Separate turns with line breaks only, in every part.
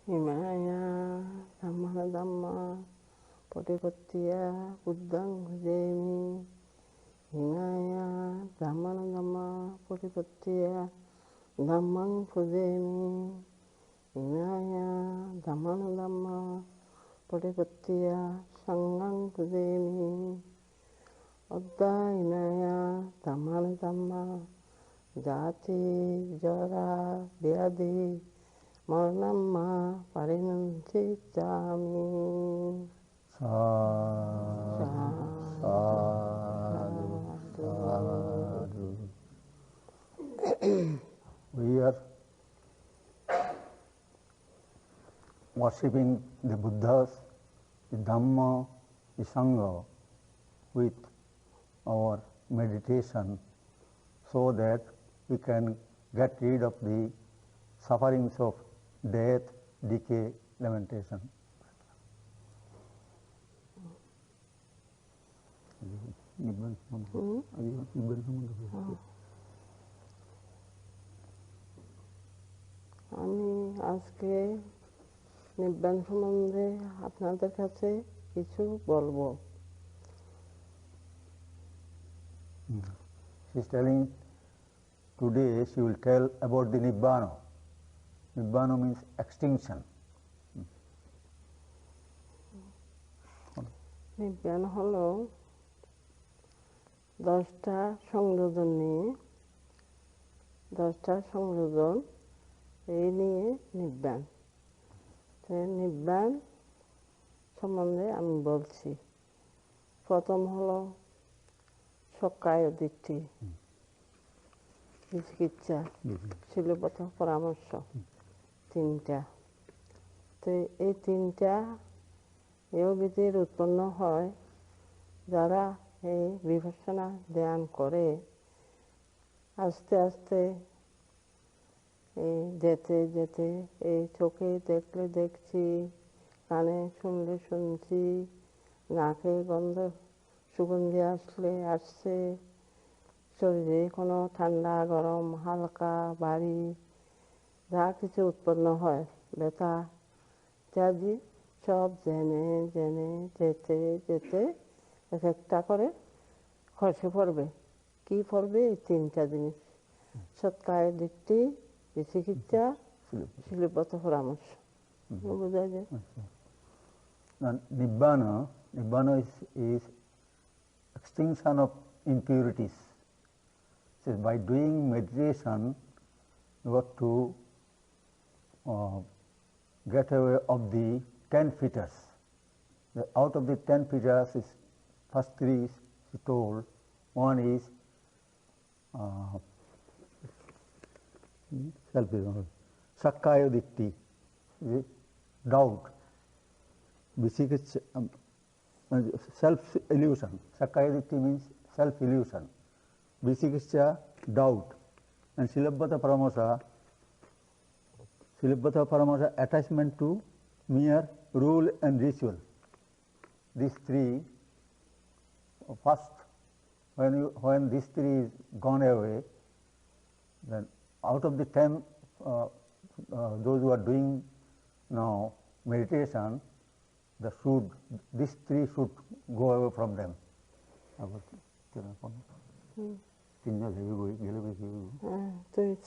Nibbāna Dhammana Dhamma Patipattiya Buddhaṃ bhajami. Nibbāna Dhammana Dhamma Patipattiya Dhammaṃ bhajami. Nibbāna Dhammana Dhamma Patipattiya Saṅghaṃ bhajami. Nibbāna Dhammana Dhamma Jati Jara Vyadhi Maranam ma parinanticami.
Sadhu, sadhu. We are worshipping the Buddhas, the Dhamma, the Sangha with our meditation so that we can get rid of the sufferings of death, decay, lamentation.
আমি আজকে নিব্বান সম্বন্ধে আপনাদের কাছে কিছু বলবো।
She is telling today she will tell about the Nibbāna. Nibbāna means extinction.
নিব্বান হলো 10টা সংযোজন নিয়ে 10টা সংযোজন এই নিয়ে নিব্বান। নিব্বান সম্বন্ধে আমি বলছি। প্রথম হলো সক্কায় দৃষ্টি, বিচিকিৎসা, শিলবদ্ধ পরামর্শ, 3টা। তো এই 3টা যোগীদের উৎপন্ন হয় যারা এই বিপස්සনা ধ্যান করে আস্তে আস্তে যেতে যেতে এই চোখে দেখলে দেখছি, কানে শুনলে শুনছি, নাকে সুগন্ধি আসলে আসছে, শরীরে কোনো ঠান্ডা গরম হালকা ভারী যা কিছু উৎপন্ন হয় ব্যথা ইত্যাদি সব জেনে জেনে যেতে যেতে এক একটা করে খসে পড়বে। কি পড়বে? এই 3টা জিনিস: সৎকায় দৃষ্টি, বিচিকিৎসা, শিলবদ্ধ পরামর্শ। বোঝা যায়?
Nibbāna is extinction of impurities. So by doing meditation, you have to get away of the 10 fetters. Out of the 10 fetters, first 3 is told. One is sakkaya ditti, doubt. Self-illusion. Sakkaya ditti means self-illusion. Vicikiccha, doubt. And Silabbata Paramasa, attachment to mere rule and ritual. These 3, first, when these 3 is gone away, then out of the 10, those who are doing now meditation, these 3 should go away from them.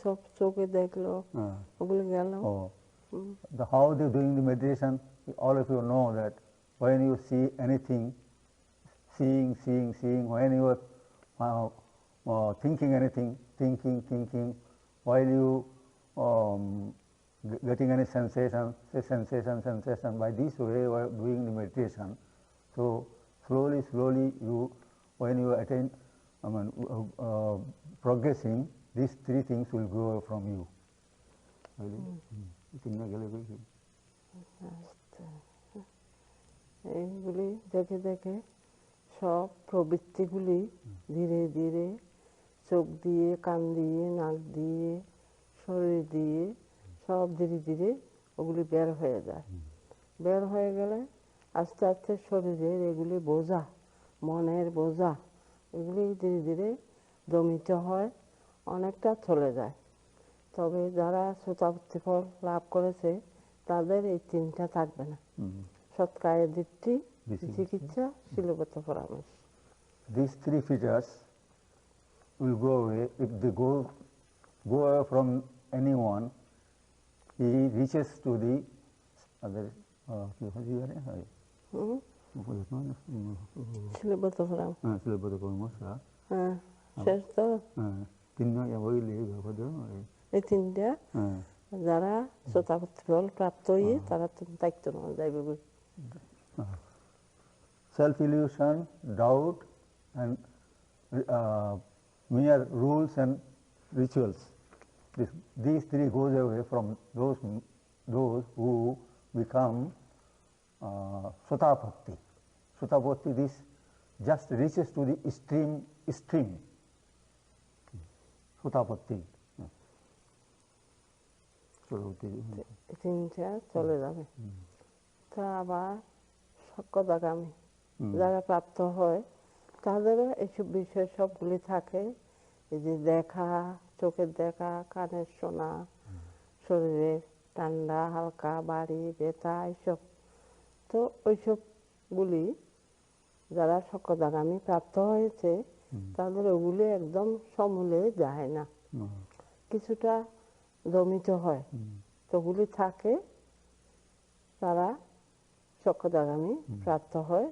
সব চোখে দেখলো ওগুলো গেল।
How they are doing the meditation, all of you know that when you see anything, seeing, when you are thinking anything, thinking, while you getting any sensation, say sensation, by this way you are doing the meditation. So slowly you, when you attain, progressing, these 3 things will go away from you.
এইগুলি দেখে দেখে সব প্রবৃত্তিগুলি ধীরে ধীরে চোখ দিয়ে, কান দিয়ে, নাক দিয়ে, শরীর দিয়ে সব ধীরে ধীরে ওগুলি বের হয়ে যায়। বের হয়ে গেলে আস্তে আস্তে শরীরের এগুলি বোঝা, মনের বোঝা, এগুলি ধীরে ধীরে দমিত হয়, অনেকটা চলে যায়। তবে যারা শ্রোতাপত্তি ফল লাভ করেছে তাদের এই তিনটা থাকবে না। সৎকায় দৃষ্টি, বিচিকিৎসা, শিলগত পরামর্শ।
These three features will go away if they go away from anyone. He reaches to the other.
শিলগত পরামর্শ। হ্যাঁ, শেষ তো এই তিনটা যারা শ্রোতাপত্তি ফল প্রাপ্ত হয়ে তারা দায়িত্ব নেওয়া যাইবে।
Self illusion, doubt, and mere rules and rituals. These three goes away from those who become Sutapatti. Sutapatti, this just reaches to the stream. Sutapatti.
তিনটা চলে যাবে। তা আবার সক্কদাগামী যারা প্রাপ্ত হয় তাদেরও এইসব বিষয় সবগুলি থাকে। এই যে দেখা, চোখের দেখা, কানের শোনা, শরীরের ঠান্ডা, হালকা, ভারী, ব্যথা, এইসব। তো ওইসবগুলি যারা সক্কদাগামী প্রাপ্ত হয়েছে তাদের ওগুলি একদম সমূলে যায় না, কিছুটা দমিত হয়। তো ওগুলি থাকে, তারা সক্কদাগামী প্রাপ্ত হয়,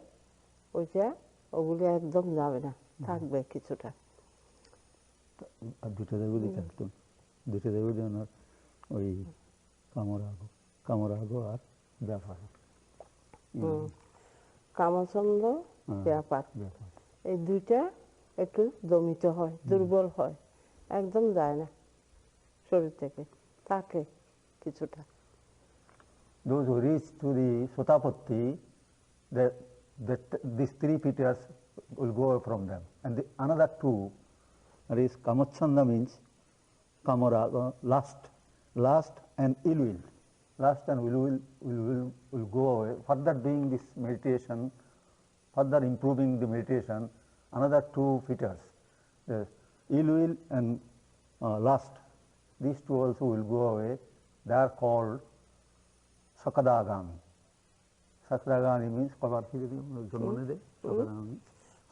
ওগুলি একদম যাবে না, থাকবে কিছুটা।
আর দুটো দেবী থাকতো, দুটো দেবী ওনার ওই কামরাগ আর ব্যাপার,
কামছন্দ, ব্যাপার, এই দুইটা একটু দমিত হয়, দুর্বল হয়, একদম যায় না শরীর থেকে, থাকে কিছুটা।
Those who reach to the Sutapatti, these three features will go away from them. And another two, that is Kamachanda, means Kamaraga, lust and ill will. Lust and ill will go away. Further doing this meditation, further improving the meditation, another two features, ill will and lust, these two also will go away. They are called Sakadagami. Sakadagami means খবর কি যদি জন্ম নেয় দেয়, Sakadagami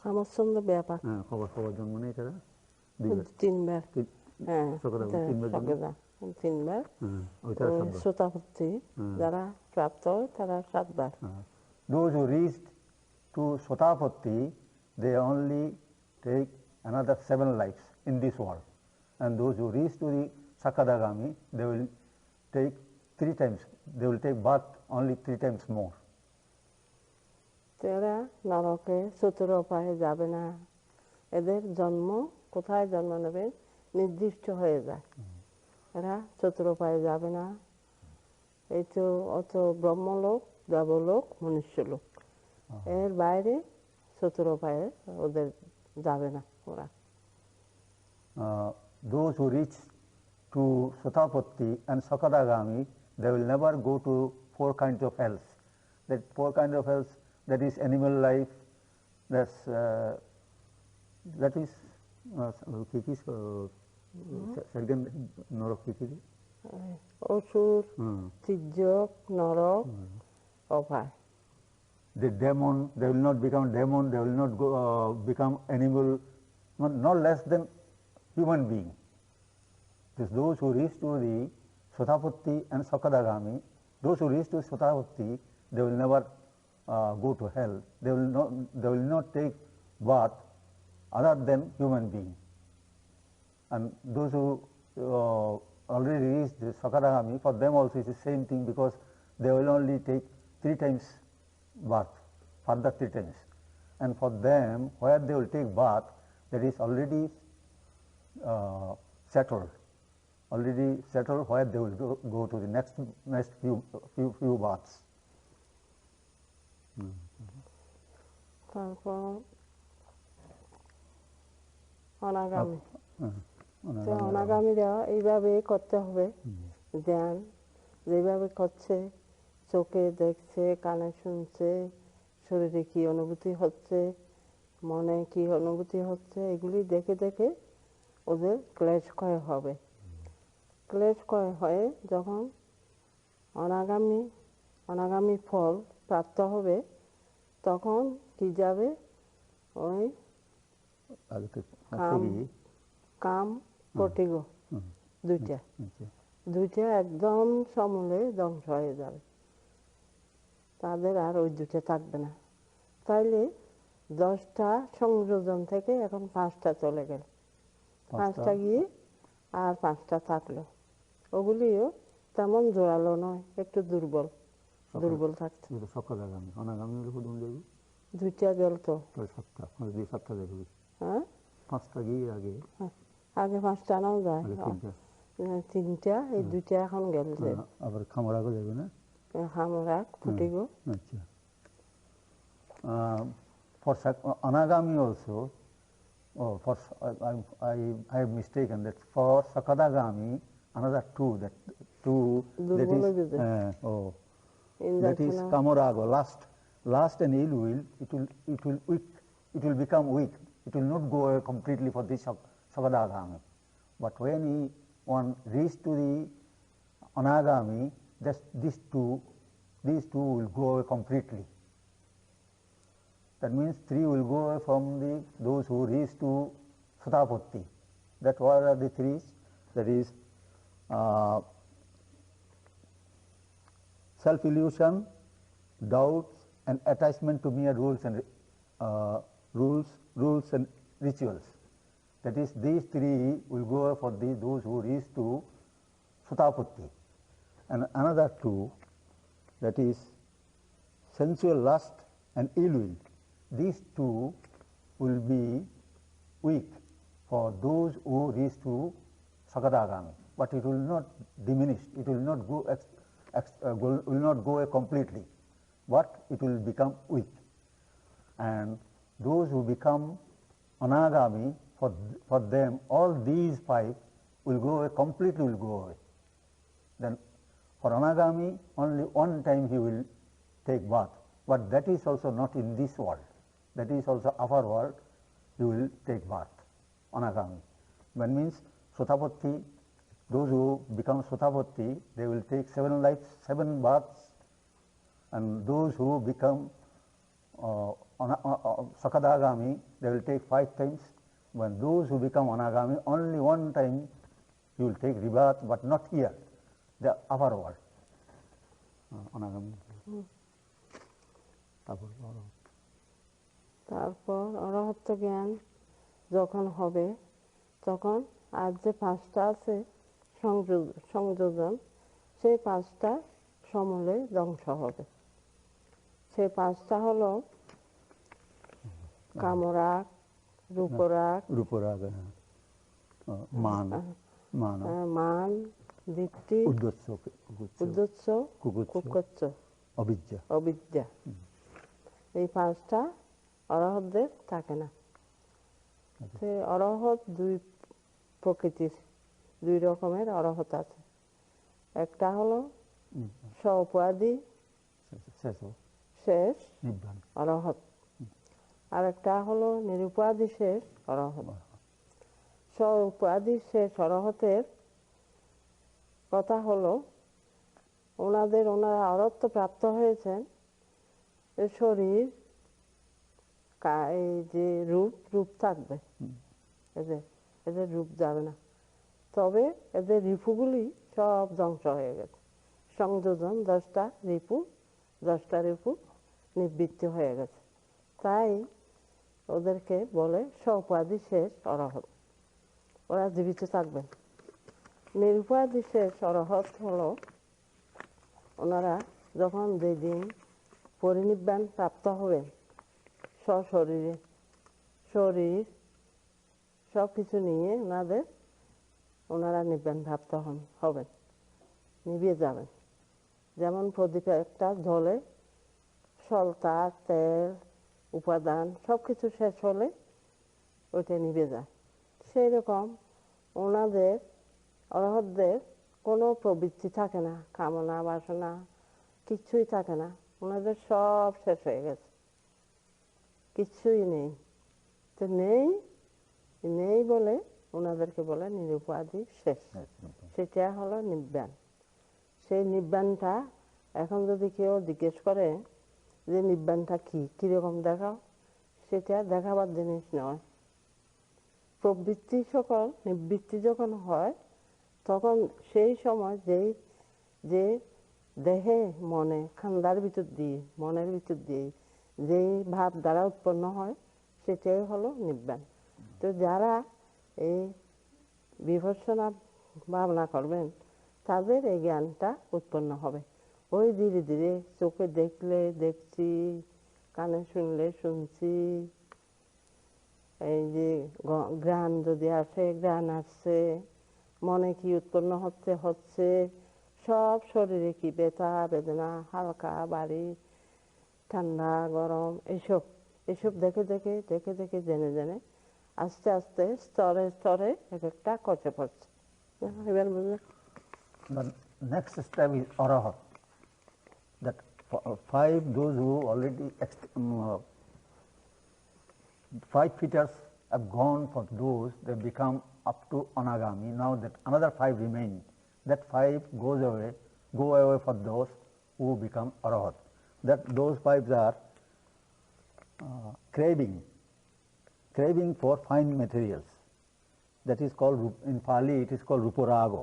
কামছন্দ ব্যাপার,
হ্যাঁ খবর জন্ম নেয় তারা
তিনবার, হ্যাঁ তিনবার। শ্রোতাপত্তি যারা প্রাপ্ত হয় তারা 7 বার।
Those who reached to Sotapatti, they only take another 7 lives in this world. And those who reach to the Sakadagami, they will take 3 times, they will take birth only 3 times more.
এরা নরকে চতুরোপায়ে যাবে না, এদের জন্ম কোথায় জন্ম নেবে নির্দিষ্ট হয়ে যায়। এরা চতুরোপায়ে যাবে না, এই তো অত ব্রহ্মলোক, দেবলোক, মনুষ্যলোক, এর বাইরে চতুরোপায়ে ওদের যাবে না ওরা।
Those who reach to Sotapatti and Sakadagami, they will never go to 4 kinds of hells. That 4 kinds of hells, that is animal life, that is নরক,
অসুর, তির্যক, নরক, অপায়।
The demon, they will not become demon, they will not go, become animal, not less than human being. Those who reach to the Sotapatti and Sakadagami, those who reach to Sotapatti, they will never go to hell. They will not take birth other than human being. And those who already reached the Sakadagami, for them also it is the same thing, because they will only take 3 times birth, further 3 times. And for them, where they will take birth, that is already settled, where they will go to the next few births.
তারপর অনাগামী, অনাগামীরা এইভাবে করতে হবে ধ্যান, যেভাবে করছে, চোখে দেখছে, কানে শুনছে, শরীরে কি অনুভূতি হচ্ছে, মনে কি অনুভূতি হচ্ছে, এগুলি দেখে দেখে ওদের ক্লেশ ক্ষয় হবে। ক্লেশ ক্ষয় হয়ে যখন অনাগামী ফল প্রাপ্ত হবে, তখন কি যাবে? ওই কাম পটিগ দুইটা একদম সমূলে ধ্বংস হয়ে যাবে, তাদের আর ওই দুটো থাকবে না। তাইলে 10টা সংযোজন থেকে এখন 5টা চলে গেল, 5টা গিয়ে আর 5টা থাকলো। ওগুলিও তেমন জোরালো নয়, একটু দুর্বল থাকছে। দুইটা গেল তো, হ্যাঁ আগে 5টা নাও যায়, 3টা, এই 2টা এখন গেল।
আবার খামরাগও যাবে না,
খামরাগ ফুটিগ।
আচ্ছা, for anagami also, I have mistaken that for sakadagami another two, that is kamarago, last and ill will, it will become weak, it will not go away completely for this sakadagami. But when one reaches to the anagami, these two will go away completely. That means 3 will go away from those who reach to Sutapatti. That what are the 3? That is self-illusion, doubts, and attachment to mere rules and rituals. That is, these 3 will go away for those who reach to Sutapatti. And another 2, that is sensual lust and ill will. These 2 will be weak for those who reach to Sakadagami, but it will not diminish, it will not go away completely, but it will become weak. And those who become Anagami, for them all these 5 will go away, completely will go away. Then for Anagami, only one time he will take bath, but that is also not in this world. That is also upper world, you will take bath, Anagami. That means Sotapatti, those who become Sotapatti, they will take 7 baths, and those who become Sakadagami, they will take 5 times. When those who become Anagami, only one time you will take rebirth, but not here, the upper world. Anagami.
তারপর অরহত্ত জ্ঞান যখন হবে, তখন আর যে 5টা আছে সংযোজন, সেই 5টা সমূলে ধ্বংস হবে। সেই 5টা হলো কামরাগ, রূপরাগ, মান, দৃষ্টি, উদ্দেশ্য, কুকুচ্চ, অবিদ্যা। এই 5টা অরহতদের থাকে না। অরহত 2 প্রকৃতির, 2 রকমের অরহত আছে। একটা হলো স্ব-উপাধি শেষ অরহত, আর একটা হলো নিরুপাধি শেষ অরহত। স্ব-উপাধি শেষ অরহতের কথা হলো, ওনারা অরহত প্রাপ্ত হয়েছেন, শরীর এই যে রূপ থাকবে, এদের রূপ যাবে না, তবে এদের রিপুগুলি সব ধ্বংস হয়ে গেছে। সংযোজন 10টা রিপু নিবৃত্ত হয়ে গেছে, তাই ওদেরকে বলে স্ব-উপাধি শেষ অরহত। ওরা জীবিত থাকবেন। নিরুপাধি শেষ অরহত হলো, ওনারা যখন যেদিন পরিনিব্বাণ প্রাপ্ত হবেন, সশরীরে শরীর সব কিছু নিয়ে ওনারা নিব্বাণ প্রাপ্ত হবেন, নিভিয়ে যাবেন। যেমন প্রদীপে একটা জ্বলে, সলতা, তেল, উপাদান সব কিছু শেষ হলে ওইটা নিভে যায়। সেই রকম ওনাদের অরহতদের কোনো প্রবৃত্তি থাকে না, কামনা বাসনা কিচ্ছুই থাকে না, ওনাদের সব শেষ হয়ে গেছে, কিচ্ছুই নেই। তো নেই বলে ওনাদেরকে বলে নিরুপাধি শেষ, সেটা হলো নিব্বাণ। সেই নিব্বাণটা এখন যদি কেউ জিজ্ঞেস করে যে নিব্বাণটা কীরকম দেখাও, সেটা দেখাবার জিনিস নয়। প্রবৃত্তি সকল নিবৃত্তি যখন হয় তখন সেই সময় যে দেহে মনে খান্দার ভিতর দিয়ে মনের ভিতর দিয়ে যেই ভাব দ্বারা উৎপন্ন হয় সেটাই হলো নিব্বাণ। তো যারা এই বিপর্যনা ভাবনা করবেন তাদের এই জ্ঞানটা উৎপন্ন হবে। ওই ধীরে ধীরে চোখে দেখলে দেখছি, কানে শুনলে শুনছি, এই যে ঘ্রাণ যদি আসে ঘ্রাণ আসছে, মনে কি উৎপন্ন হচ্ছে, সব শরীরে কি ব্যথা বেদনা, হালকা ভারী, ঠান্ডা গরম, এসব দেখে দেখে জেনে আস্তে আস্তে স্তরে স্তরে এক একটা কচে পড়ছে। এবার বুঝলেন?
The next step is arahat. That five, those who already 5 feeters have gone for those, they become up to anagami. Now that another 5 remain, that 5 go away for those who become arahat. That those 5 are craving for fine materials. That is called, in Pali it is called ruporago.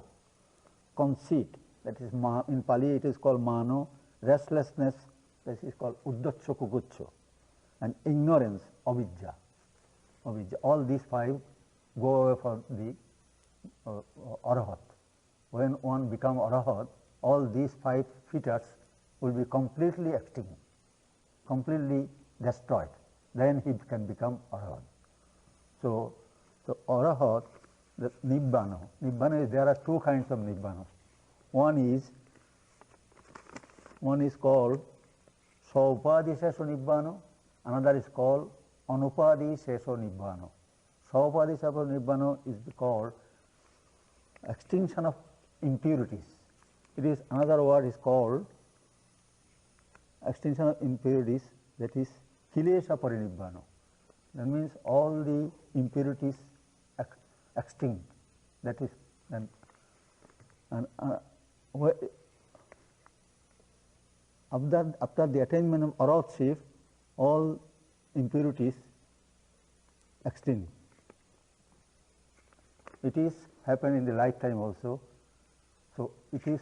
Conceit, that is in Pali it is called mano. Restlessness, that is called uddaccho kukuccho. And ignorance, avijja. All these 5 go away for the arahat. When one becomes arahat, all these 5 features will be completely extinct, completely destroyed. Then he can become arahat. So arahat, the Nibbāna. Nibbāna is, there are 2 kinds of Nibbāna. One is called Saupadisesho Nibbāna, another is called Anupadisesho Nibbāna. Saupadisesho Nibbāna is called extinction of impurities. It is, another word is called extinction of impurities, that is Kilesha Parinibbāna. That means all the impurities extinct. That is, after the attainment of arahatship, all impurities extinct. It is happen in the lifetime also. So it is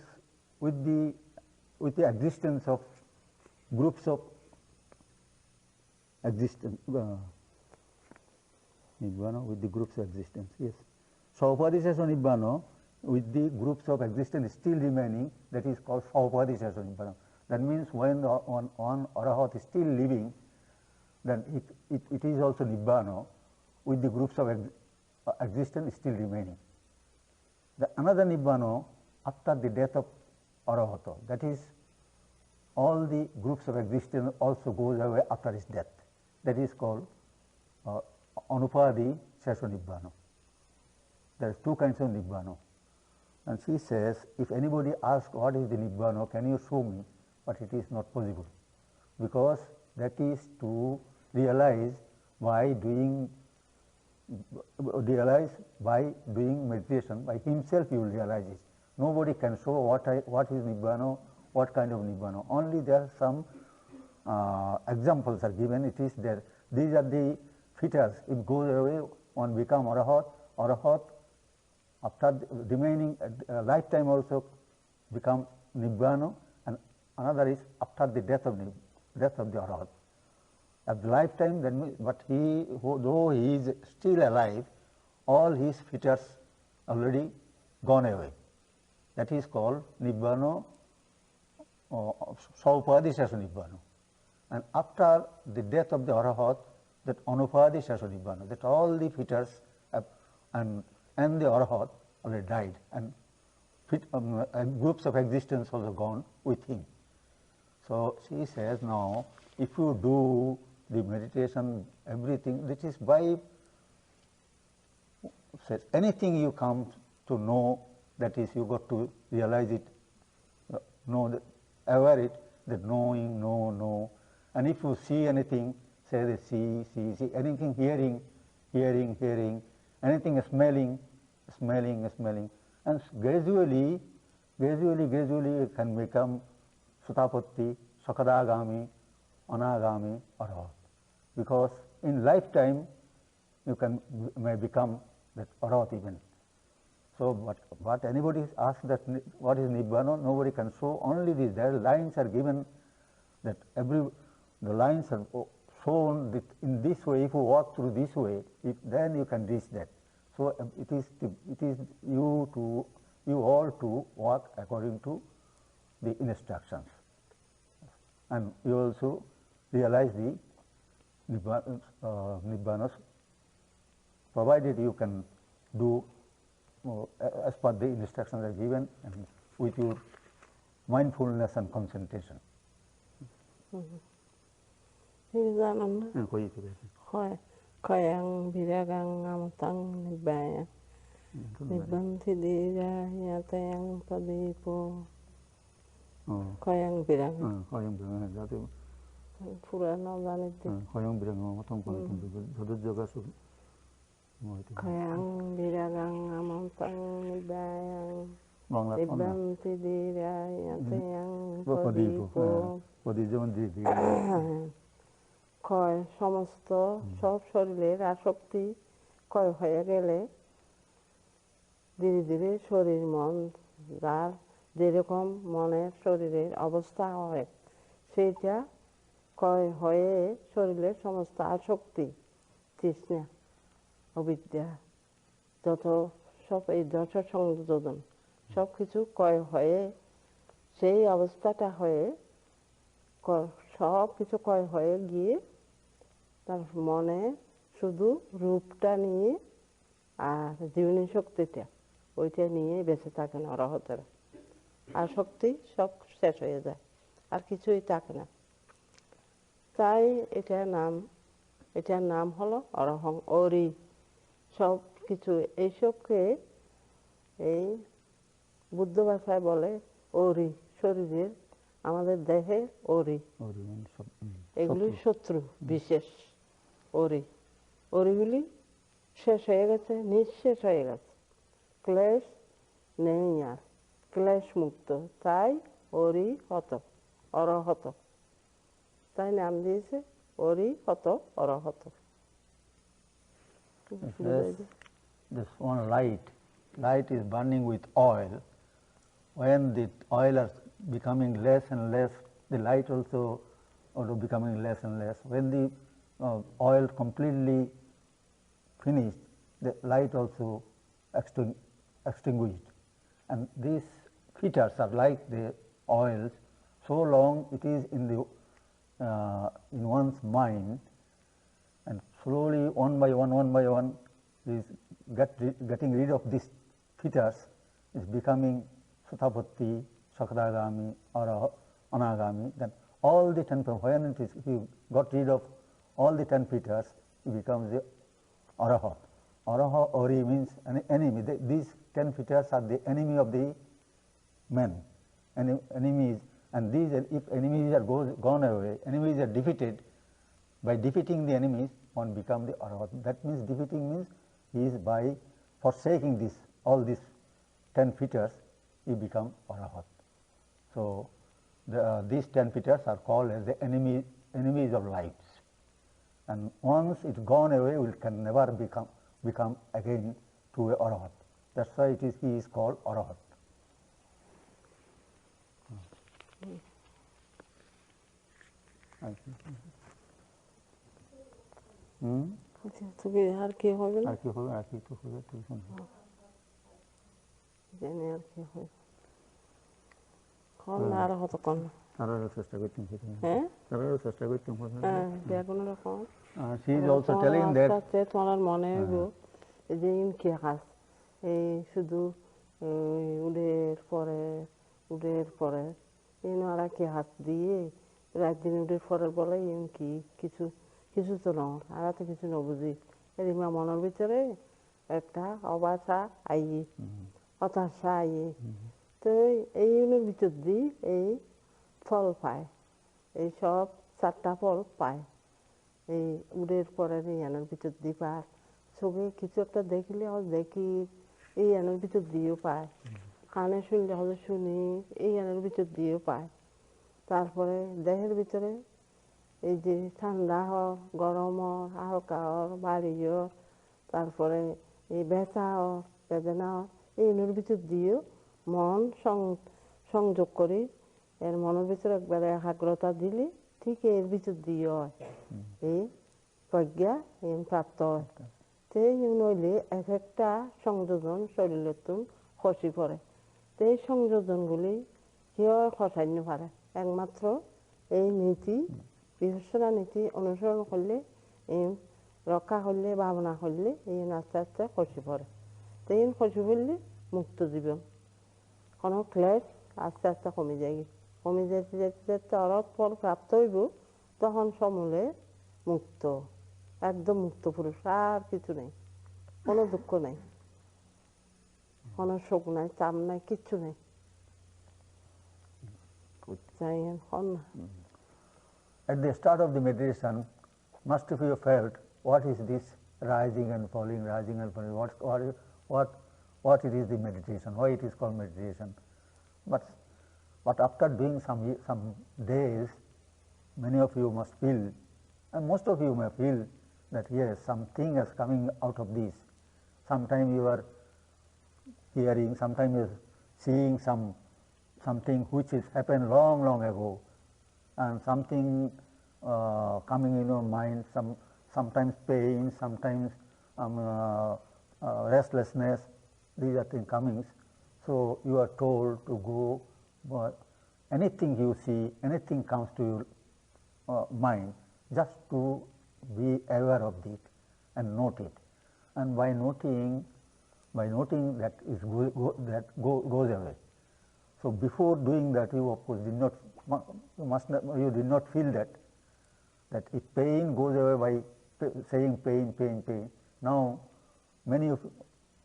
with the existence of groups of existence, Nibbāna with the groups of existence, yes. Saupadisesho Nibbāna with the groups of existence still remaining, that is called Saupadisesho Nibbāna. That means when one arahat is still living, then it is also Nibbāna with the groups of existence still remaining. Another Nibbāna after the death of arahata, that is all the groups of existence also goes away after his death. That is called Anupadi Sesho Nibbāna. There are 2 kinds of Nibbāna. And she says, if anybody asks what is the Nibbāna, can you show me? But it is not possible, because that is to realize by doing meditation. By himself you will realize it. Nobody can show what is Nibbāna, what kind of Nibbāna. Only there are some examples are given. It is there. These are the features. If goes away, one become arahat. After remaining lifetime also become Nibbāna, and another is after the death of the arahat. At the lifetime, then, but though he is still alive, all his features already gone away. That is called Nibbāna, Saupadisesho Nibbāna. And after the death of the arahat, that Anupadisesho Nibbāna, that all the features and the arahat already died, and groups of existence also gone with him. So she says, now if you do the meditation, everything, this is by anything you come to know, that is you got to realize it, know that, aware it, that knowing, know. And if you see anything, say that see, anything hearing, anything smelling. And gradually Gradually it can become Sutapatti, Sakadagami, Anagami, Arahat. Because in lifetime you may become that Arahat even. So, but anybody asks that what is Nibbāna, nobody can show. Only these lines are given, that the lines are shown that in this way. If you walk through this way, then you can reach that. So it is you all to walk according to the instructions, and you also realize the Nibbānas, provided you can do as per the instructions are given and with your mindfulness and concentration.
Kayang biragang amatang Nibbāna, Nibbanti dira yatayang padipo. Kayang biragang.
Kayang biragang.
Purana vaniti.
Kayang biragang amatang padipo. Jadu jaga sub.
Kayang biragang amatang Nibbāna, Nibbanti dira yatayang padipo. ক্ষয় সমস্ত সব শরীরের আসক্তি ক্ষয় হয়ে গেলে ধীরে ধীরে শরীর মন যার যেরকম মনের শরীরের অবস্থা হয় সেইটা ক্ষয় হয়ে শরীরের সমস্ত আসক্তি তৃষ্ণা অবিদ্যা যত সব এই যত সংযোজন সব কিছু ক্ষয় হয়ে সেই অবস্থাটা হয়ে সব কিছু ক্ষয় হয়ে গিয়ে তার মনে শুধু রূপটা নিয়ে আর জীবনী শক্তিটা ওইটা নিয়ে বেঁচে থাকেন অরহতরা। আর শক্তি সব শেষ হয়ে যায়, আর কিছুই থাকে না। তাই এটার নাম হলো অরহং অরি। সব কিছু এইসবকে এই বুদ্ধ ভাষায় বলে অরি। শরীরের আমাদের দেহে অরি, এগুলি শত্রু বিশেষ অরি। অরিগুলি শেষ হয়ে গেছে, নিঃশেষ হয়ে গেছে, ক্লেশ নেই আর, ক্লেশ মুক্ত। তাই অরি হত অরহত, তাই নাম দিয়েছে অরি হত অরহত।
This one light is burning with oil. When the oil is becoming less and less, the light also becoming less and less. When the oil completely finished, the light also extinguished. And these features are like the oils. So long it is in in one's mind, and slowly one by one is getting rid of these features, is becoming Sutapatti, Sakadagami, or Anagami. Then all the 10, when if you got rid of all the 10 features, it becomes the Arahat. Araha Ori means an enemy. These 10 features are the enemy of the men. Enemies, and these, if enemies are gone away, enemies are defeated. By defeating the enemies, one becomes the Arahat. That means defeating means he is by forsaking all these 10 features, he become Arahat. So these 10 features are called as the enemies of lights. And once it's gone away, we can never become again to a Arahat. That's why he is called Arahat.
তুমি আর কি হবে না?
আর কি হবে? আর কি তো হবে, tuition
জানি আর কি হবে। কোন আর হতো কোন?
তারাও চেষ্টা করতেন।
হ্যাঁ?
তারাও চেষ্টা করতেন।
হ্যাঁ, কোনো রকম।
She is also telling that
তোমার মনে হইব যে ইনকি হাস এই শুধু উডের পরে আর কি হাত দিয়ে রাত দিন উডের পরে বলে ইনকি কিছু তো নয়, আর তো কিছু না বুঝি। এদিকে মনের ভিতরে একটা অবাসা আইয়ে, হতাশা আইয়ে। তো এই ভিতর দিয়ে এই ফল পায়, এই সব 4টা ফল পায়। এই উডের পরের ইয়ানের ভিতর দিয়ে পায়। চোখে কিছু একটা দেখলে দেখি এই ইয়ানের ভিতর দিয়েও পায়। কানে শুনলে হয়তো শুনি, এই গানের ভিতর দিয়েও পায়। তারপরে দেহের ভিতরে এই যে ঠান্ডা হওয়ার, গরম হওয়ার, হালকা হওয়ার, ভারী হওয়ার, তারপরে এই ব্যথা হওয়ার, বেদনা হওয়ার, এইগুলোর ভিতর দিয়েও মন সংযোগ করি। এর মনের ভিতরে একবারে একাগ্রতা দিলে ঠিক এর ভিতর দিয়ে হয় এই প্রজ্ঞা প্রাপ্ত হয়। তো নইলে এক একটা সংযোজন শরীরের খসি পড়ে। তো এই সংযোজনগুলি কেউ খসাইতে পারে একমাত্র এই নীতি, বিপස්සনা নীতি অনুসরণ করলে, এই রক্ষা করলে, ভাবনা করলে এই আস্তে আস্তে খসি পড়ে। তো এই খসি পড়লে মুক্ত জীবন, কোনো ক্লেশ আস্তে আস্তে কমে যায়। কমে যেতে যেতে যেতে অরৎ ফল প্রাপ্ত হইব, তখন সমূলে মুক্ত, একদম মুক্ত পুরুষ, আর কিছু নেই, কোনো দুঃখ নেই, কোনো শোক নাই, চাপ নাই, কিচ্ছু নেই।
At the start of the meditation, must of you felt what is this rising and falling, rising and falling? What it is the meditation? Why it is called meditation? But after doing some days, many of you must feel, and most of you may feel that yes, something is coming out of this. Sometimes you are hearing, sometimes you are seeing something which has happened long ago, and something coming in your mind, sometimes pain, sometimes restlessness. These are things coming. So you are told to go, but anything you see, anything comes to your mind, just to be aware of it and note it. And by noting that goes away. So before doing that, you of course you did not feel that if pain goes away by saying pain, pain, pain. Now many of,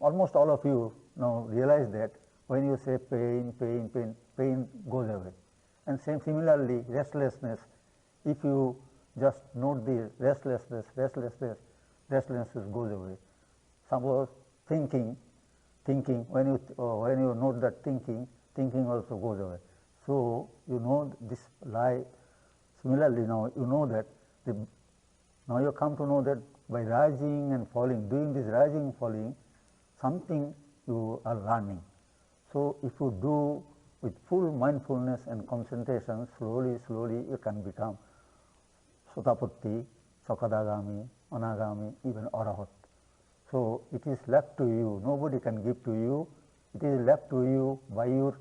almost all of you now realize that when you say pain, pain, pain, pain goes away. And similarly, restlessness, if you just note the restlessness goes away. Suppose thinking, when you note that thinking also goes away. So you know this lie. Similarly, now you know that now you come to know that by rising and falling, doing this rising and falling, something you are learning. So if you do with full mindfulness and concentration, slowly you can become Sotapatti, Sakadagami, Anagami, even Arahat. So it is left to you, nobody can give to you, it is left to you by your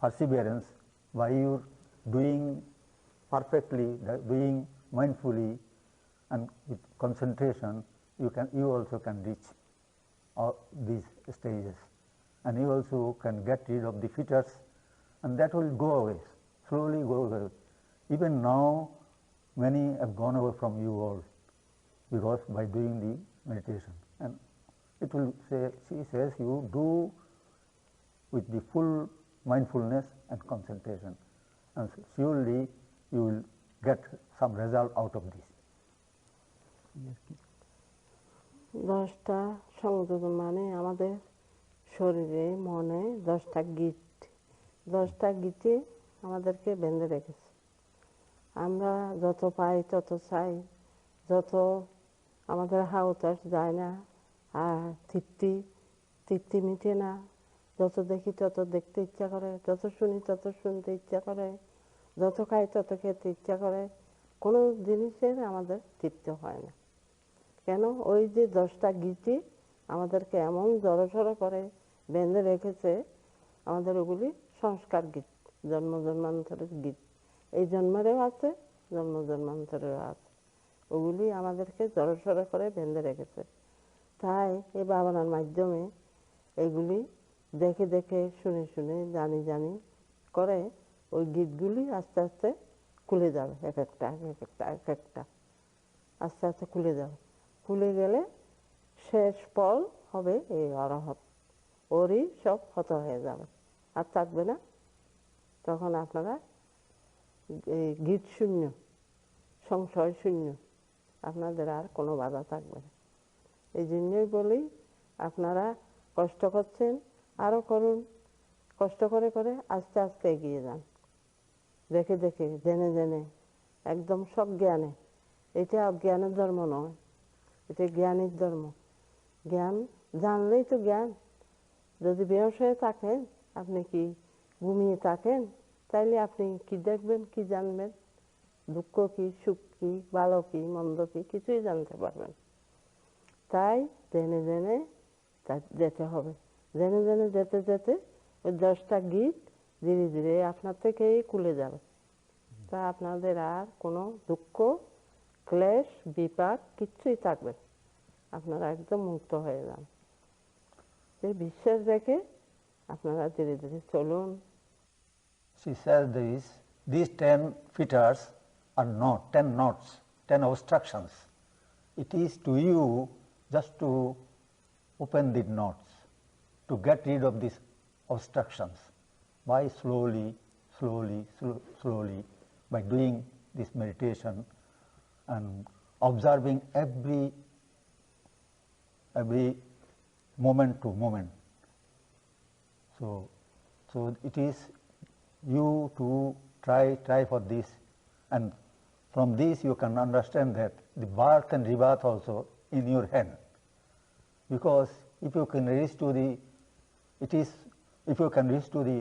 perseverance, by your doing perfectly, doing mindfully and with concentration, you also can reach all these stages, and you also can get rid of the fetters, and that will go away, slowly go away. Even now many have gone away from you all, because by doing the meditation. And it will say, she says, you do with the full mindfulness and concentration, and surely you will get some result out of this.
দশটা সংযোজন মানে আমাদের শরীরে মনে 10টা গিট, 10টা গিটে আমাদেরকে বেঁধে রেখেছে। আমরা যত পাই তত চাই, যত আমাদের হাওতাস যায় না, আর তৃপ্তি মিটে না, যত দেখি তত দেখতে ইচ্ছা করে, যত শুনি তত শুনতে ইচ্ছা করে, যত খাই তত খেতে ইচ্ছা করে, কোনো জিনিসের আমাদের তৃপ্তি হয় না। কেন? ওই যে 10টা গিটি আমাদেরকে এমন জড়সড় করে বেঁধে রেখেছে, আমাদের ওগুলি সংস্কার গীত, জন্মান্তরের গীত, এই জন্মেরও আছে, জন্মান্তরেরও আছে, ওগুলি আমাদেরকে জড়সড় করে বেঁধে রেখেছে। তাই এই ভাবনার মাধ্যমে এগুলি দেখে দেখে শুনে শুনে জানি করে ওই গীতগুলি আস্তে আস্তে খুলে যাবে, এক একটা আস্তে আস্তে খুলে যাবে। খুলে গেলে শেষ ফল হবে এই অরহত, ওরই সব হত হয়ে যাবে, আর থাকবে না। তখন আপনারা এই গীত শূন্য, সংশয় শূন্য, আপনাদের আর কোনো বাধা থাকবে না। এই জন্যই বলি, আপনারা কষ্ট করছেন, আরও করুন, কষ্ট করে করে আস্তে আস্তে এগিয়ে যান, দেখে দেখে জেনে জেনে একদম সব জ্ঞানে। এটা অজ্ঞানের ধর্ম নয়, এটা জ্ঞানের ধর্ম। জ্ঞান জানলেই তো জ্ঞান। যদি বেহুশ হয়ে থাকেন, আপনি কি ঘুমিয়ে থাকেন, তাইলে আপনি কি দেখবেন, কি জানবেন? দুঃখ কি, সুখ কি, ভালো কি, মন্দ কি, কিছুই জানতে পারবেন। তাই জেনে জেনে যেতে হবে। জেনে জেনে যেতে যেতে ওই 10টা গীত ধীরে ধীরে আপনার থেকেই খুলে যাবে। তা আপনাদের আর কোনো দুঃখ, ক্লেশ, বিপাক কিচ্ছুই থাকবে না। আপনারা একদম মুক্ত হয়ে যান। এই বিশ্বাস রেখে আপনারা ধীরে ধীরে চলুন।
She says these 10 fetters are not 10 knots, 10 obstructions. It is to you just to open the knots, to get rid of these obstructions by slowly, by doing this meditation and observing every moment to moment. So it is you to try for this, and from this you can understand that the birth and rebirth also in your hand. Because if you can reach to the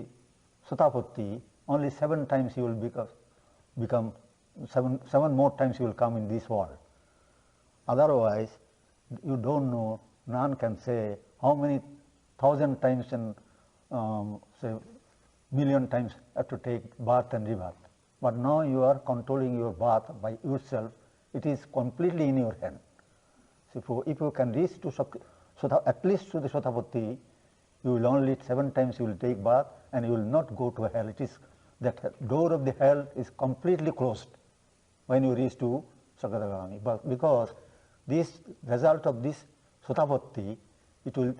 Sotapatti, only 7 times you will become 7 more times you will come in this world. Otherwise, you don't know. None can say how many 1,000 times and say million times have to take birth and rebirth. But now you are controlling your birth by yourself. It is completely in your hand. So if you can reach to at least to the Sotapatti, you will only 7 times you will take birth and you will not go to hell. It is that door of the hell is completely closed when you reach to Sakadagami. But because this result of this Sotapatti, it will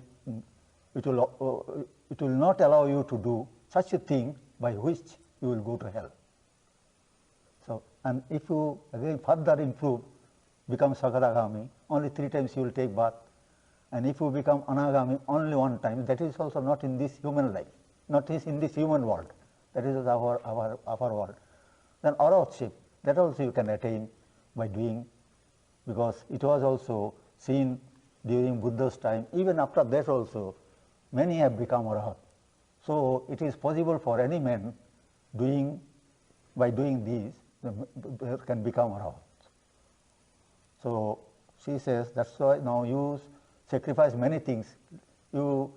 not allow you to do such a thing by which you will go to hell. So, and if you again further improve, become Sakadagami, only 3 times you will take birth. And if you become Anagami, only 1 time, that is also not in this human life, not in this human world, that is our world. Then Arahatship, that also you can attain by doing, because it was also seen during Buddha's time. Even after that also, many have become Arahat. So it is possible for any man by doing these, can become Arahat. So she says, that's why now you sacrifice many things. You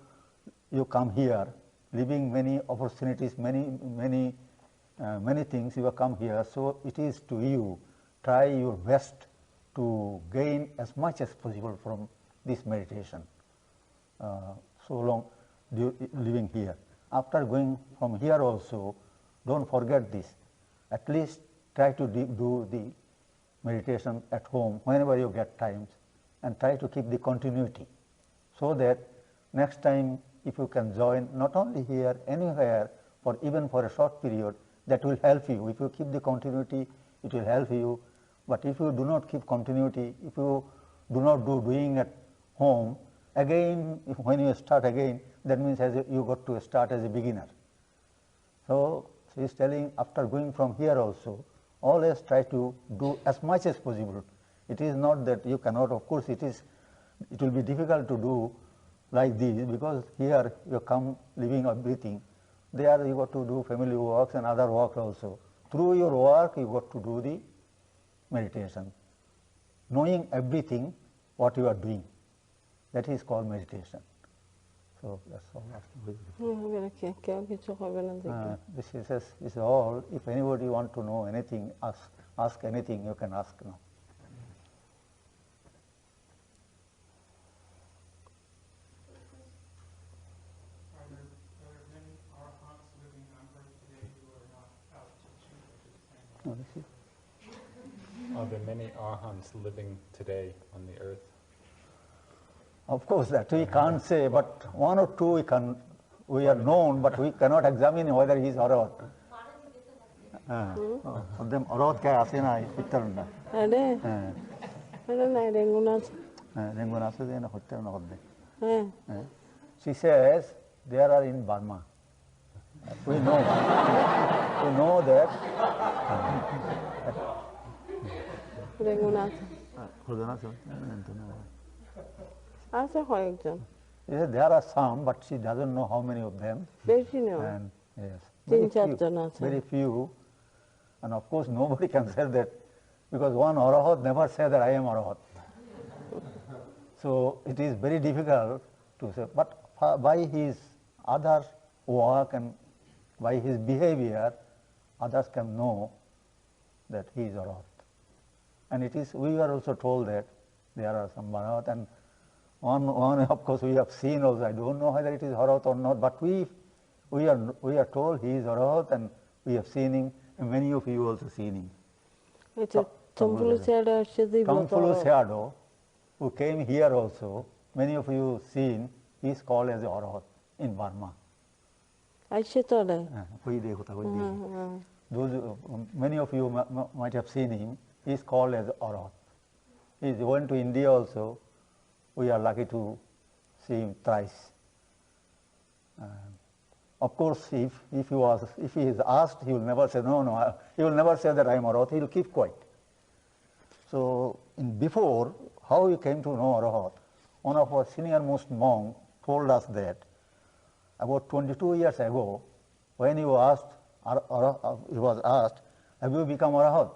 come here, leaving many opportunities, many things. You have come here, so it is to you. Try your best to gain as much as possible from this meditation. So long living here. After going from here also, don't forget this. At least try to do the meditation at home whenever you get times, and try to keep the continuity, so that next time if you can join, not only here, anywhere, even for a short period, that will help you. If you keep the continuity, it will help you. But if you do not keep continuity, if you do not doing at home, again, when you start again, that means you got to start as a beginner. So she is telling, after going from here also, always try to do as much as possible. It is not that you cannot, of course it will be difficult to do like this, because here you come living or breathing. There you got to do family works and other work also. Through your work you got to do the meditation, knowing everything what you are doing. That is called meditation. So that's all. This is all. If anybody want to know anything, ask anything, you can ask now.
Are there many arahants living on Earth today who are not out teaching, which is
Are there many arahants living today on the earth?
Of course, that we can't say, but 1 or 2 we are known, but we cannot examine whether he is Arahat. Them Arahat kya ase na pitar na.
Ade. Ade na rengunas.
Rengunas ase na hotel na hodde. She says there are in Burma We know, we know that.
আছে কয়েকজন
Yes, there are some, but she doesn't know how many of them.
বেশি নয়
And yes,
তিন
very few,
চারজন আছে
very few. And of course, nobody can say that because one Arahat never say that I am Arahat. So it is very difficult to say. But by his other work and by his behavior, others can know that he is Arahat. And it is, we are also told that there are some Arahat, and one of course we have seen also. I don't know whether it is Arahat or not, but we are told he is Arahat, and we have seen him, and many of you also seen him.
এটা চম্পুলু ছেড়ে আসছে দুই
Kamfulu
বছর
Shadow, who came here also, many of you seen, he is called as Arahat in Burma.
আসছে তোলে
Those, many of you might have seen him. He is called as Arahat. He went to India also. We are lucky to see him thrice. Of course, if he is asked, he will never say no. He will never say that I am Arahat. He will keep quiet. So, before how he came to know Arahat, one of our senior most monk told us that about 22 years ago, when he was asked, have you become Arahat?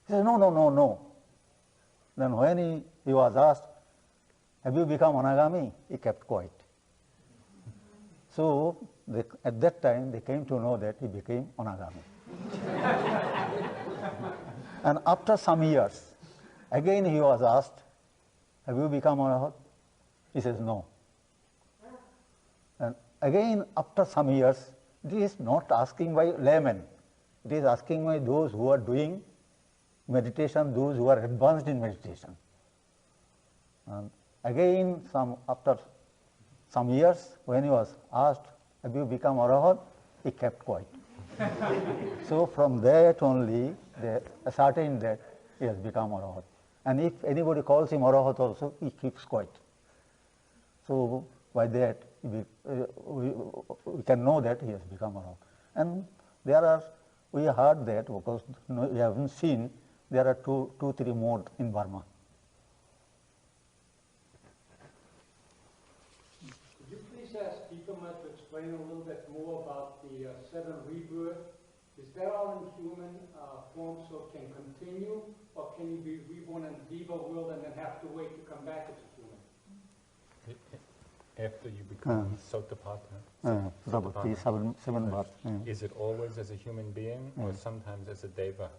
He said, no. Then when he was asked, have you become Anagami? He kept quiet. So at that time they came to know that he became Anagami. And after some years, again he was asked, have you become Arahat? He says no. And again after some years, this is not asking by laymen, it is asking by those who are doing meditation, those who are advanced in meditation. And again, after some years, when he was asked, have you become Arahat? He kept quiet. So from that only, they ascertained that he has become Arahat. And if anybody calls him Arahat also, he keeps quiet. So by that, we can know that he has become Arahat. And we heard that, because we haven't seen, there are two, 3 more in Burma.
Could you please ask Dipa to explain a little bit more about the 7 rebirth? Is that all in human form, so it can continue, or can you be reborn in the Diva world and then have to wait to come back as a human?
After you become Sotapatthana,
seven births.
is it always as a human being or sometimes as a deva?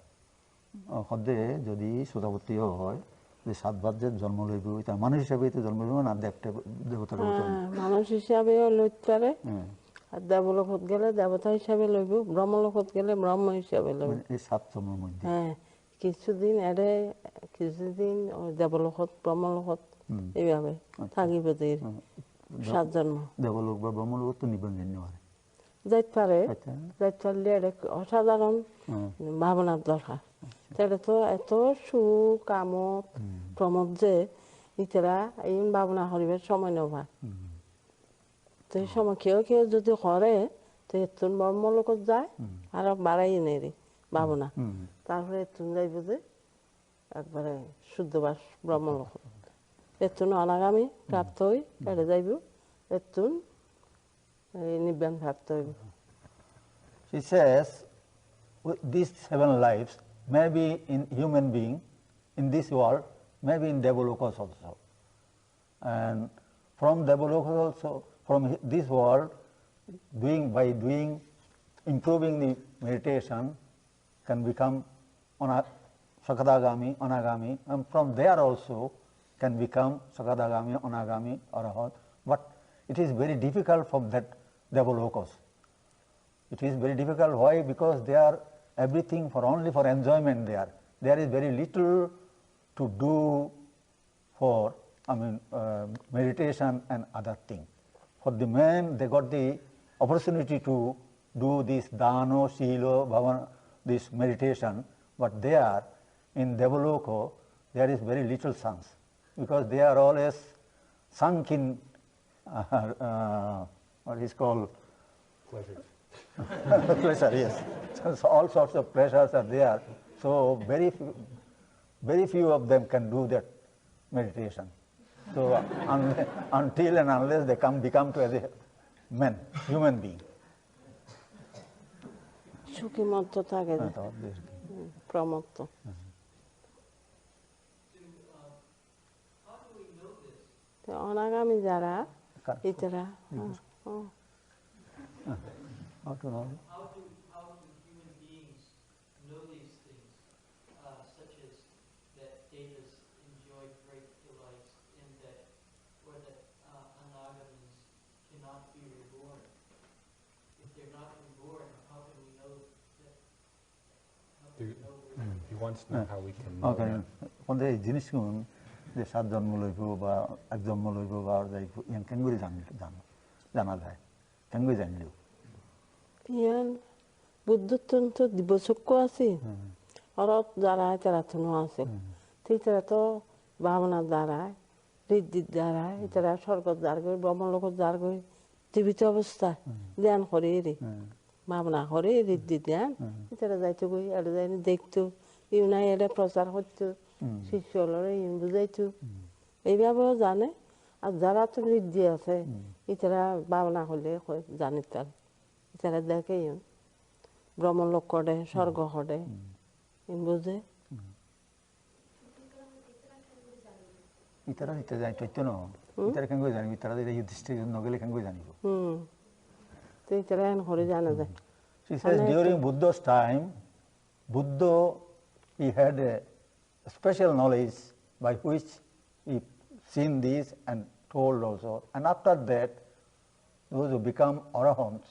সদ্যে যদি সোতাপত্তি হয় যে 7 বার যে জন্ম লইব তা মানুষ হিসাবে তো জন্ম লইব না দেবতার
মানুষ হিসাবে লইতে পারে আর দেবলোকত গেলে দেবতা হিসাবে লইব ব্রহ্মলোকত গেলে ব্রহ্ম হিসাবে লইব
এই 7 জন্মের মধ্যে
হ্যাঁ কিছুদিন দেবলোকত ব্রহ্মলোকত এইভাবে থাকিব 7 জন্ম
দেবলোক বা ব্রহ্মলোক তো নিবন্ধন হয়
যাইতে পারে যাইতে পারলে অসাধারণ ভাবনার দরকার তাহলে তো এত সুখ আমোদ প্রমোদ যে ইতারা এই ভাবনা করিবার সময় নেওয়া তো এই সময় কেউ যদি করে তো এতুন ব্রহ্মলোকত যায় আর বাড়াই নেই ভাবনা তারপরে এতুন যাইব যে একবারে শুদ্ধবাস ব্রহ্মলোকত এতুন অনাগামী প্রাপ্ত হই এটা যাইব এতুন নিব্বান প্রাপ্ত হইব
She says these 7 lives may be in human being in this world, maybe in Devalokas also. And from Devalokas also, from this world, by doing, improving the meditation, can become Sakadagami, Anagami, and from there also can become Sakadagami, Anagami, Arahat. But it is very difficult from that Devalokas. It is very difficult. Why? Because they are everything only for enjoyment there. There is very little to do for meditation and other things. For the men, they got the opportunity to do this dano, silo, bhavana, this meditation, but there in Devaloko, there is very little chance, because they are always sunk in what is called Pressure, yes. So all sorts of pressures are there. So very few of them can do that meditation. So until and unless they become to as a man, human being.
সুখী মত্ত থাকে যে, প্রমত্ত। তো অনাগামী যারা ইতারা
How to know?
How do human beings know these things, such as that Devas enjoy great delights in that, or that anagamis cannot be reborn? If they're not reborn, how can we know that?
He wants to know how we can know that.
근데 이 জিনিসগুলো যে 7 জন্ম লইব বা 1 জন্ম লইব বা যাইব ইয়ান কেন করে জানা যায় কেন করে জানলিও
ইয়ান বুদ্ধতন্ত্র দিবসক্য আছে অরত যারা তারা তো আছে তারা তো ভাবনার দ্বারা ঋদ্ধির দ্বারা তারা স্বর্গ দ্বার করে ব্রহ্মলোক দ্বার করে জীবিত অবস্থা ধ্যান করে রে ভাবনা করে ঋদ্ধি ধ্যান তারা যাইতো গই আর যাই দেখতো ইউনাই এটা প্রচার করতো শিষ্য হলরে ইন বুঝাইতো এইভাবেও জানে আর যারা তো ঋদ্ধি আছে এটারা ভাবনা হলে জানি তারা দেখে ব্রহ্মলোক করে স্বর্গ করে ইন বুঝে
ইতারা ইতা জানি তো না ইতারা কেন করে জানি ইতারা এই যুধিষ্ঠির নগলে কেন করে জানিব
তো ইতারা এন করে জানা যায়
She says during Buddha's time, Buddha, he had a special knowledge by which he seen this and told also. And after that, those who become arahants,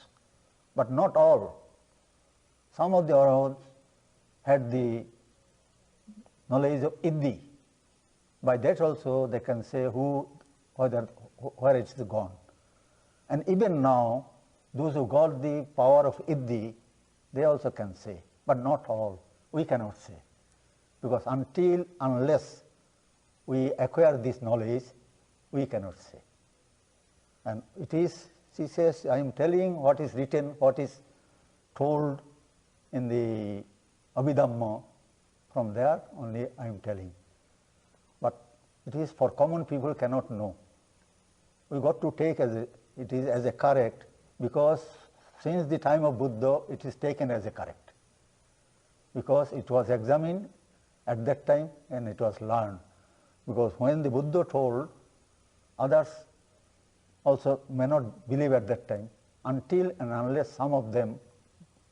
but not all. Some of the arahants had the knowledge of Iddhi. By that also they can say where it is gone. And even now, those who got the power of Iddhi, they also can say, but not all. We cannot say. Because unless we acquire this knowledge, we cannot say. And it is, she says, I am telling what is written, what is told in the Abhidhamma. From there only I am telling. But it is for common people cannot know. We got to take it is as a correct, because since the time of Buddha, it is taken as a correct. Because it was examined at that time and it was learned. Because when the Buddha told, others also may not believe at that time until and unless some of them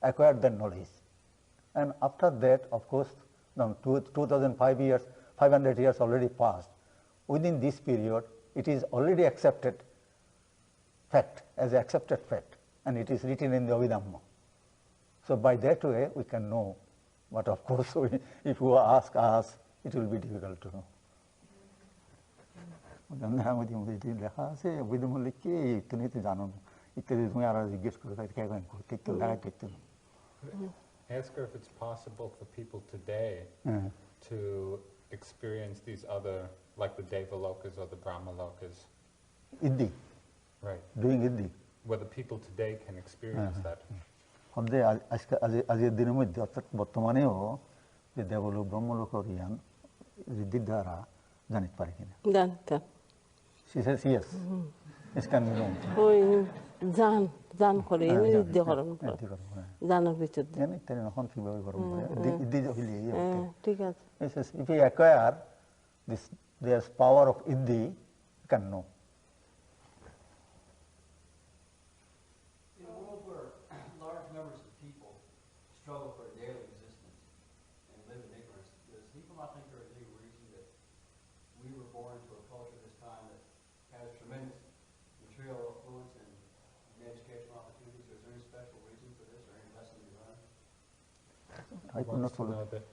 acquired the knowledge. And after that, of course, 500 years already passed. Within this period, it is already accepted fact, as accepted fact, and it is written in the Abhidhamma. So by that way we can know, but of course if you ask us, it will be difficult to know. লেখা আছে অভিধর্ম লিখে ইত্যাদি তো জানো না ইত্যাদি তুমি আর জিজ্ঞেস করে ঠিক তো লাগাই ঠিক তো
Ask her if it's possible for people today to experience these other, like the Devalokas or the Brahmalokas.
Iddhi.
Right.
Doing Iddhi.
Whether people today can experience that.
আজকের দিনের মধ্যে অর্থাৎ বর্তমানেও যে দেবলোক ব্রহ্মলোক রিয়ান ঋদ্ধির দ্বারা জানিতে পারে কিনা
জানতাম
She says yes. It can be known.
ওই জান করে ঋদ্ধিকরণ জানার ভিতর
এখন কিভাবে গরম করে ইদ্দি হইলে
ঠিক আছে
It says if you acquire this, there's power of Iddhi, you can know.
In a world where large numbers of people struggle for a daily existence and live in ignorance, does people not think there is any reason that we were born into a culture this time that has tremendous material affluence and educational opportunities? Is there any special reason for this or any lesson to be learned?
I
He
could not
wants to
follow.
know that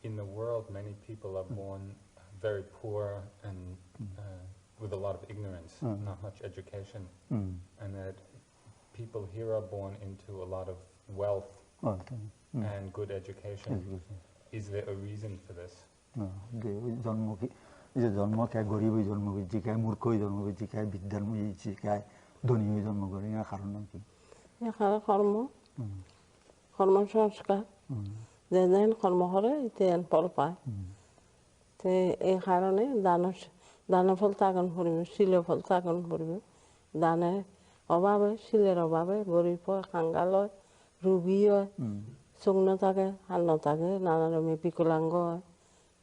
in the world many people are born very poor and with a lot of ignorance, not much education, and that people here are born into a lot of wealth and good education. Is there a reason for this?
জন্ম খায় গরিব জন্ম জিকায় মূর্খ জন্ম জিকায় বিদ্যার জিকায় ধনী জন্ম করে কারণ নাকি
কর্ম কর্ম সংস্কার যে যেন কর্ম করে তেন ফল পায় তে এই কারণে দান ফল তাগন পড়বে শিল ফল তাগন পড়বে দানের অভাবে শিলের অভাবে গরিব হয় কাঙ্গাল হয় রুগী হয় শুকন থাকে হাল থাকে নানা রকমের বিকলাঙ্গ হয়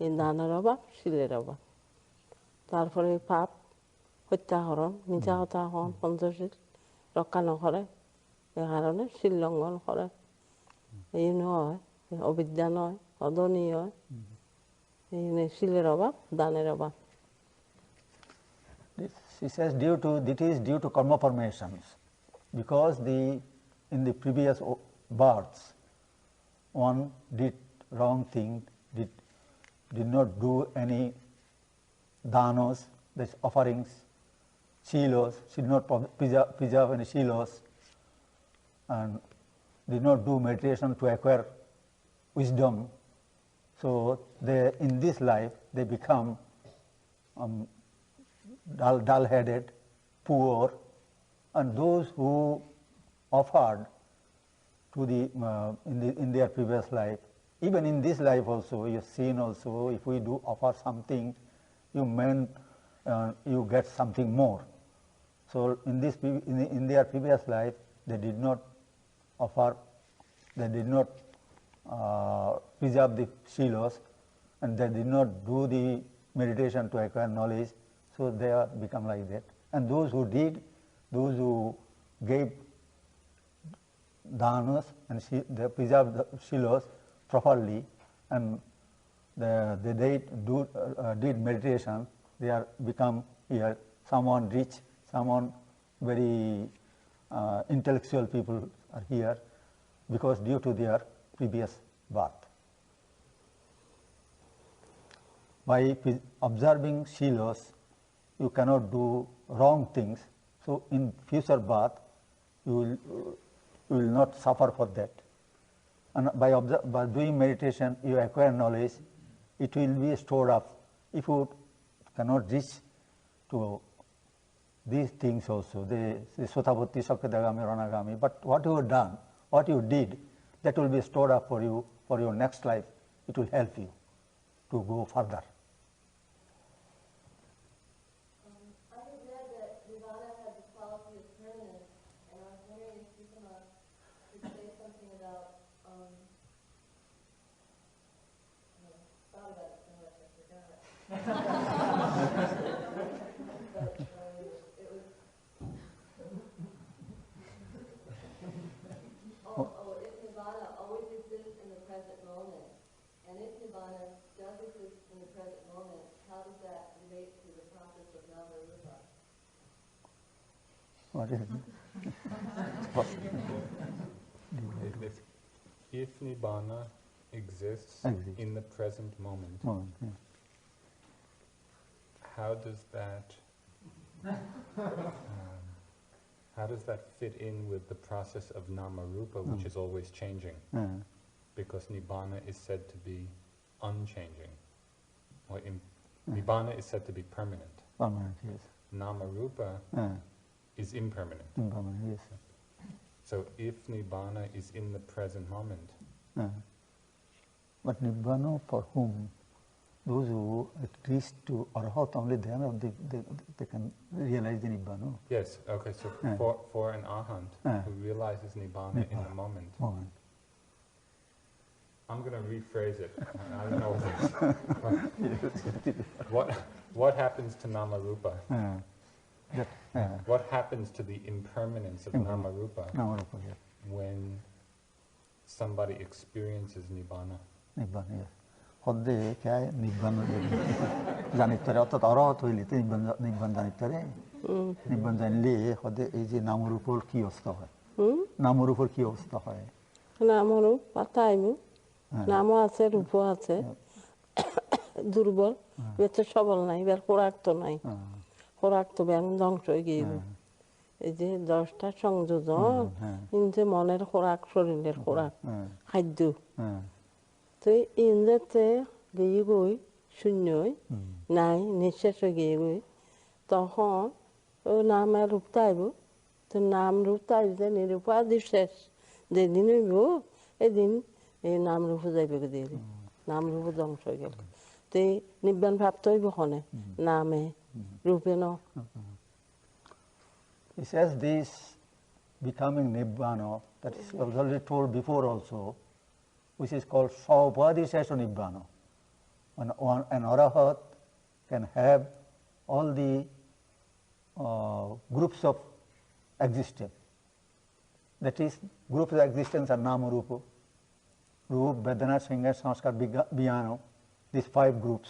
এই দানের অভাব শিলের অভাব তারপরে পাপ হত্যাহরণ মিথ্যা কথা হন পঞ্চশীল রক্ষা নকরে এই কারণে শিল লঙ্ঘন করে এই নয় অবিদ্যা নয় অধনী হয় এই শিলের অভাব দানের অভাব
She says it is due to karma formations because in the previous births one did wrong thing, did not do any danos, that's offerings, shilos, did not preserve any shilos, and did not do meditation to acquire wisdom. So in this life they become dull-headed, poor, and those who offered to in their previous life, even in this life also, you have seen also, if we do offer something, you get something more. So in their previous life, they did not offer, they did not preserve the shilos, and they did not do the meditation to acquire knowledge. So they are become like that. And those who did, those who gave dhanas and they preserved the shilos properly, and they did meditation, they are become here someone rich, someone very intellectual people are here because due to their previous birth. By observing shilos, you cannot do wrong things. So in future birth, you will not suffer for that. And by doing meditation, you acquire knowledge. It will be stored up. If you cannot reach to these things also, the Sotapatti, Sakadagami, Ranagami, but what you have done, what you did, that will be stored up for you for your next life. It will help you to go further.
If Nibbāna always exists in the present moment, and if Nibbāna does exist in the present moment, how does that relate to the process of Nama-Rupa?
What is it?
If Nibbāna exists in the present moment, how does that fit in with the process of Nama-Rupa, which is always changing? Because Nibbāna is said to be unchanging. Or Nibbāna is said to be permanent.
Permanent, yes.
Nama-Rupa is impermanent.
Impermanent, yes.
So if Nibbāna is in the present moment.
But Nibbāna for whom? Those who reach to Arhat, only then they can realize the Nibbāna.
Yes, okay, so for an Arhat who realizes Nibbāna in the moment, I'm going to rephrase it. I don't know what happens to Nama-Rupa? What happens to the impermanence of Nama-Rupa when somebody experiences Nibbāna?
Nibbāna, yes. Hodde kya hai Nibbāna janittare orthat arahat hoile to Nibbāna janittare Nibbāna janile hodde ei je Nama-Rupor ki obostha hoy Nama-Rupor ki obostha hoy
Nama-Rup pataibu Nama আছে রূপ আছে দুর্বল বেঁচে সবল নাই এবার খোরাক তো নাই খোরাক তো ব্যাং ধ্বংস হয়ে গিয়ে এই যে 10টা সংযোজন ইনজে মনের খোরাক শরীরের খোরাক খাদ্য তো ইনজেতে গিয়ে গই শূন্যই নাই নিঃশেষ হয়ে গিয়ে গই তখন ও নামের রূপ তাইব তো নাম রূপ তাইব যে নিরূপাদি শেষ যেদিন হইব এদিন এই নাম রূপ যাইবে দিয়ে নাম রূপ ধ্বংস হয়ে গেল তো এই নিব্বান প্রাপ্ত হইব ক্ষণে নামে রূপে ন
He says this becoming Nibbāna, that is already told before also, which is called Saupadhisesha Nibbāna. An Arahat can have all the groups of existence. That is, groups of existence are Nama Rupa, Rup, Vedana, Sringa, Sanskar, Vijnana, these 5 groups.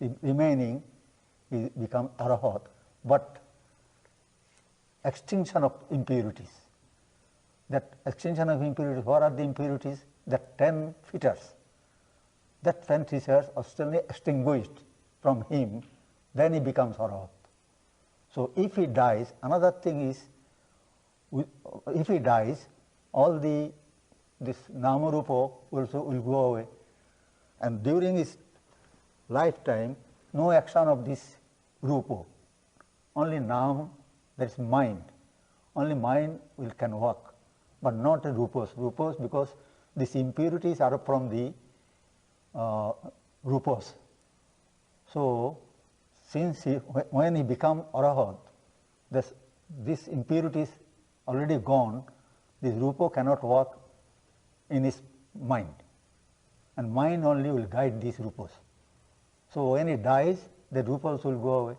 The remaining is become Arahat. But extinction of impurities. That extinction of impurities, what are the impurities? The 10 fetters. That 10 fetters are still extinguished from him, then he becomes Arahat. So if he dies, another thing is, if he dies, all this Nama Rupa also will go away. And during his lifetime, no action of this Rupa, only Nam, that is mind. Only mind can work, but not rupas. Rupas, because these impurities are from the rupas. So, since when he become Arahat, this impurities already gone, this rupa cannot work in his mind, and mind only will guide these rupas. So, when he dies, the rupas will go away.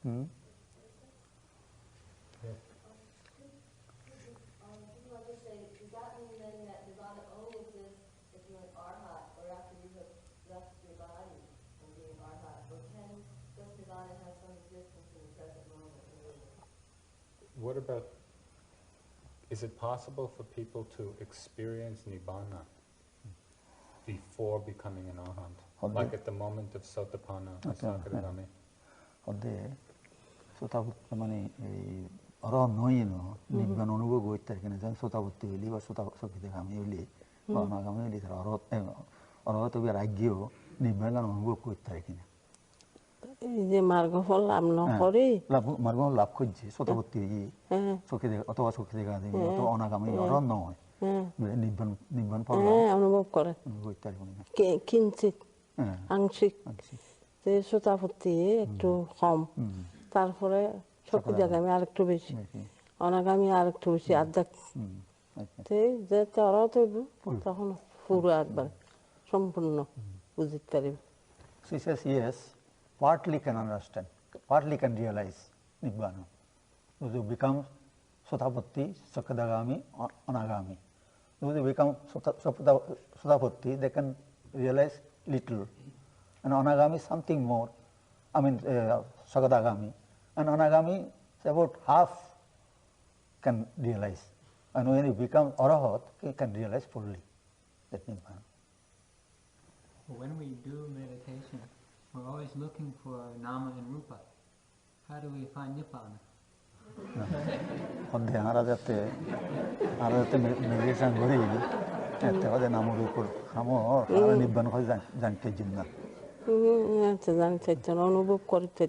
Hmm?
Does that mean then that Nibbāna only exists if you're an Arhat or after you have left your body from being Arhat? Or does Nibbāna have some existence in the present moment?
What about, is it possible for people to experience Nibbāna before becoming an Arhat? Like at the moment of Sotapanna or Sakadagami?
어때? 소타부터 만에 어라 노이노 니반 অনুভব হইতে কিনা জান সোতাবুত্তি হইলি বা সোতাবুত্তি gummy হইলি বা অনাগামি হইলি তার অরহত তো রাজ্যও নিবান অনুভব করতে কিনা
এই যে মার্গফল লাভ ন করে
মার্গফল লাভ করছে সোতাবুত্তি চোখে দেখা অথবা চোখে দেখা দেবে অথবা অনাগামি অর নয় নিবান ফল
অনুভব করে
করতে কিনা
কিঞ্চিত আংশিক সোতাপত্তি একটু কম তারপরে শক্তিদাগামী আরেকটু বেশি অনাগামী আরেকটু বেশি আধ্যাত্মিক যে ওরাও তৈব তখন পুরো একবার সম্পূর্ণ বুঝতে পারবে
She says yes, partly can understand, partly can realize Nibbāna. Those who become Sotapatti, Sakadagami, Anagami. Those who become Sotapatti, they can realize little. And Anagami something more, I mean Sakadagami. And Anagami about half can realize. And when you become Arahat, you can realize fully that Nibbāna.
When we do meditation, we're always looking for Nama and Rupa. How do we find Nibbāna?
어때 알아졌대 메디테이션 거리 এতে 어제 나무 ರೂಪ을 하면 하나 নিব্বান 거기 জানতে 준다
জানতে অনুভব করতে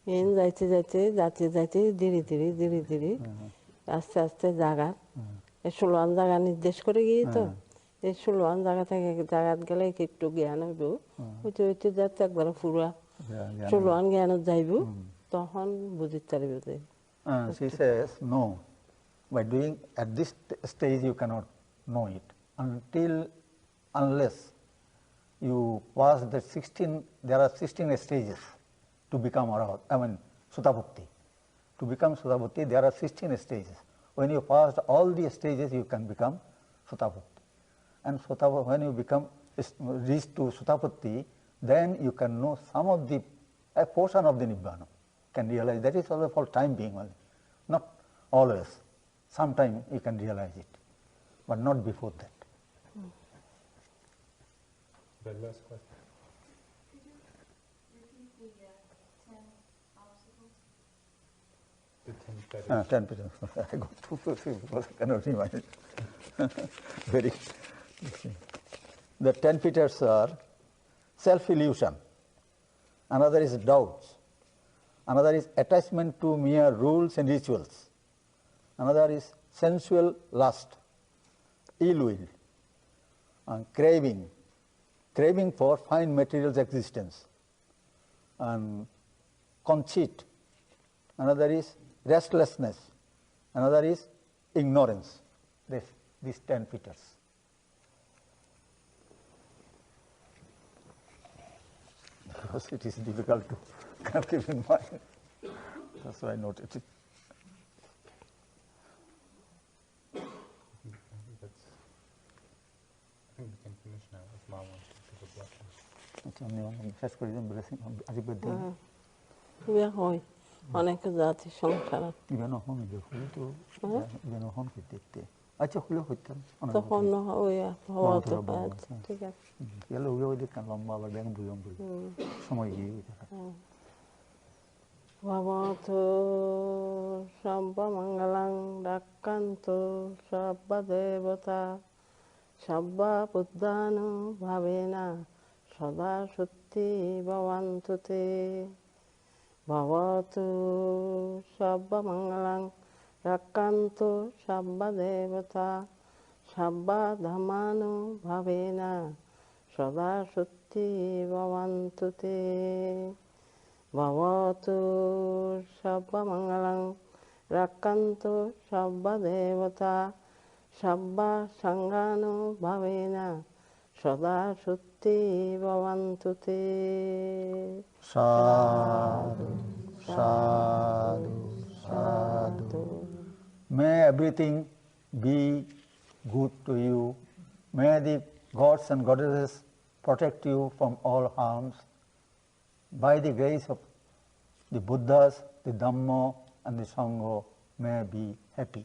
এই যাইতে যাইতে ধীরে ধীরে আস্তে আস্তে জায়গা এই 16 জায়গা নির্দেশ করে গিয়ে তো এই 16 জায়গা থেকে জায়গা গেলে একটু জ্ঞান হইব হইতে যাতে একবার পুরা 16 জ্ঞান যাইব তখন বুঝতে পারবে
she says no, by doing at this stage you cannot know it unless you pass the 16, there are 16 stages to become Arahat, I mean Sotapatti. To become Sotapatti there are 16 stages. When you pass all the stages you can become Sotapatti. And when you reach to Sotapatti, then you can know some of the, a portion of the Nibbāna, can realize. That is also for time being only, not always. Sometime you can realize it, but not before that.
The last question.
Could you repeat the 10 obstacles?
The 10 fetters.
10 fetters. I got two because I cannot remind it. Very. The 10 fetters are self-illusion. Another is doubts. Another is attachment to mere rules and rituals. Another is sensual lust, ill will, and craving for fine materials existence, and conceit. Another is restlessness. Another is ignorance. These 10 features. Because it is difficult to keep in mind. That's why I noted it.
I think we can finish now if Ma wants to take a blessing.
শেষ করে দিন blessing আজীবন দিন
বিয়ে হয় অনেক জাতি সংসার
ইবেন হন দেখলে তো ইবেন হন কি দেখতে আচ্ছা হলো হইতাম
তখন ওই হওয়া তো ঠিক আছে
এলো ওই দিক কান লম্বা আবার ব্যাং বুয়ম বুই সময় গিয়ে
ভবতু সর্বমঙ্গলং রাক্কান্তু সর্বদেবতা সর্ববুদ্ধানু ভাবেনা সদা সত্যি ভবন্তু তে ভবতু সর্বমঙ্গলং রাক্কান্তু সর্বদেবতা সর্বধর্মানু ভাবেনা সদা সত্যি ভবন্তু তে ভবতু সর্বমঙ্গলং রাক্কান্তু সর্বদেবতা সর্বসংঘানু ভাবেনা সদা সত্যি ভবন্তু তে
sadhu sadhu sadhu may everything be good to you, may the gods and goddesses protect you from all harms. By the grace of the Buddhas, the Dhamma and the Sangha, may be happy.